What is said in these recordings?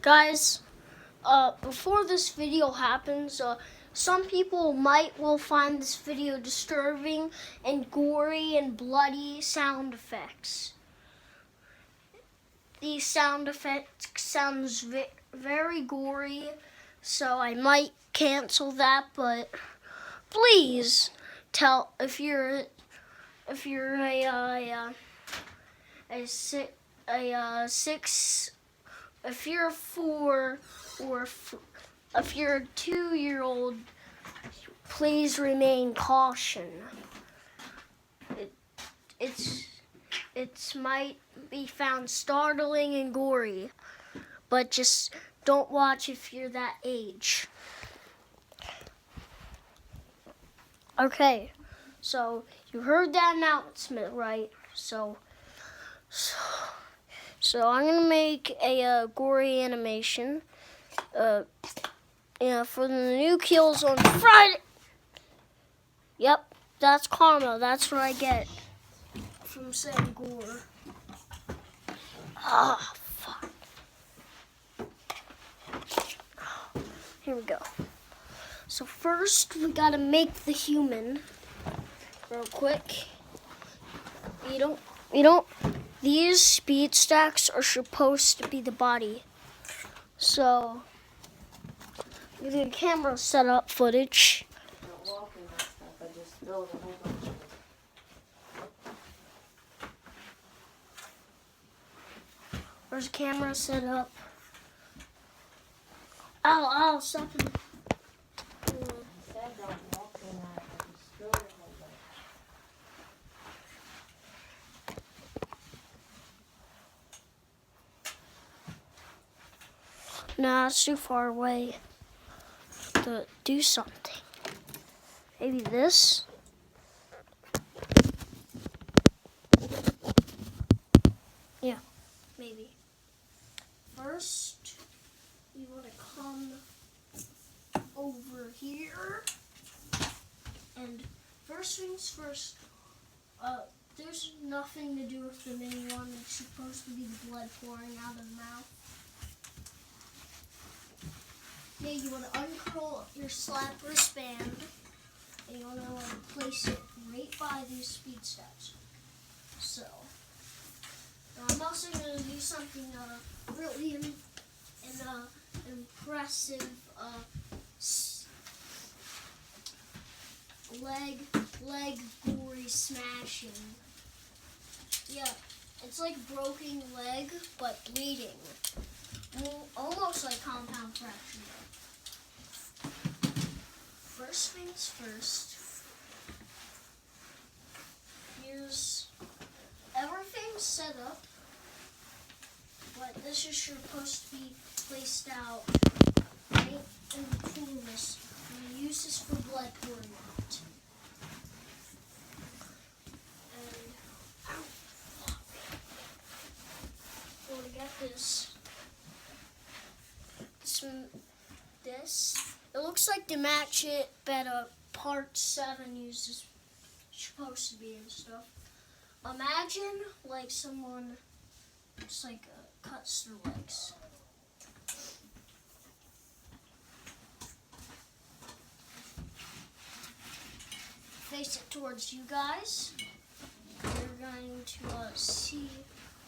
Guys, before this video happens, some people will find this video disturbing and gory and bloody sound effects. These sound effects sounds very gory, so I might cancel that. But please tell if you're if you're 4 or if you're a 2-year-old, please remain caution. It might be found startling and gory, but just don't watch if you're that age. Okay, so you heard that announcement, right? So I'm gonna make a gory animation. For the new kills on Friday. Yep, that's karma. That's what I get from saying gore. Ah, fuck. Here we go. So first, we gotta make the human real quick. These speed stacks are supposed to be the body. So, the camera setup footage. Where's the camera set up? Ow, stop it. Nah, it's too far away to do something. Maybe this? Yeah, maybe. First, you want to come over here. And first things first, there's nothing to do with the mini one. It's supposed to be the blood pouring out of the mouth. Okay, you want to uncurl your slap wristband, and you want to place it right by these speed steps. So, now I'm also going to do something really impressive leg gory smashing. Yeah, it's like broken leg, but bleeding. Almost like compound fracture. First things first, here's everything set up, but this is supposed to be placed out right in the coolness. I'm going to use this for blood pouring out. And I'm going to get this. It looks like the Match It Better Part 7 uses supposed to be and stuff. Imagine like someone just cuts their legs. Face it towards you guys. You're going to see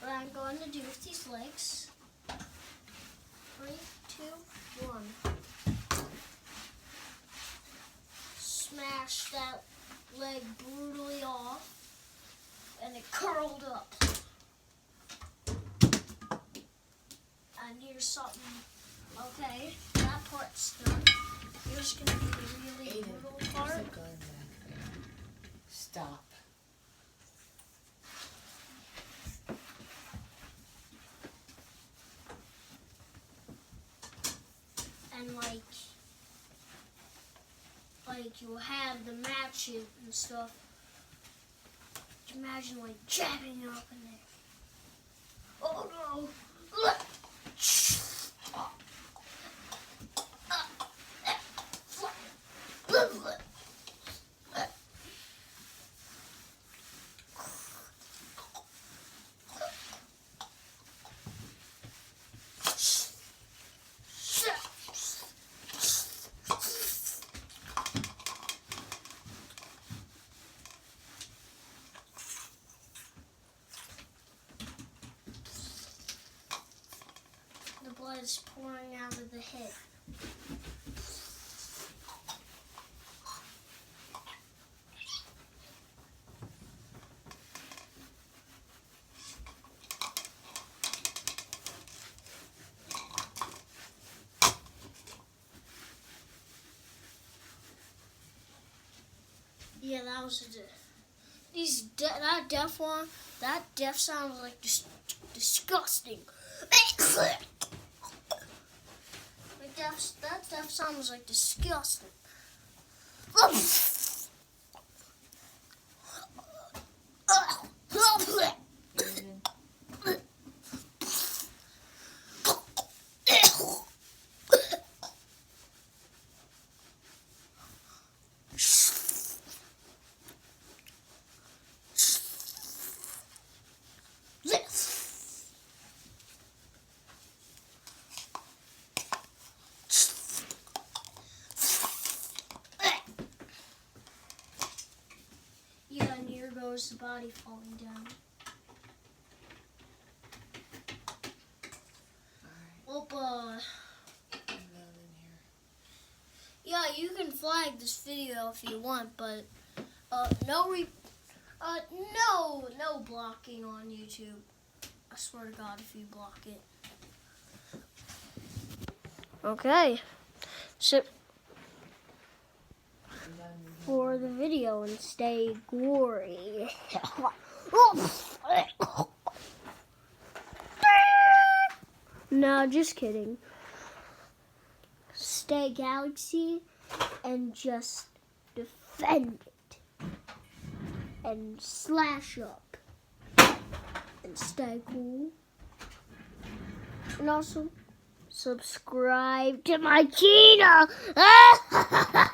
what I'm going to do with these legs. 3, 2, 1. Smash that leg brutally off, and it curled up. And here's something. Okay, that part's done. Here's gonna be the really brutal part. Stop. And like you'll have the Match It and stuff. Imagine jabbing up in there. Oh no! blood is pouring out of the head. Yeah, that was that death sound was like disgusting. That death sound was like disgusting. Yeah, and here goes the body falling down. Alright. Yeah, you can flag this video if you want, but no blocking on YouTube. I swear to God, if you block it. Okay, so for the video and stay gory. No, just kidding. Stay Galaxy and just defend it. And slash up. And stay cool. And also subscribe to my channel.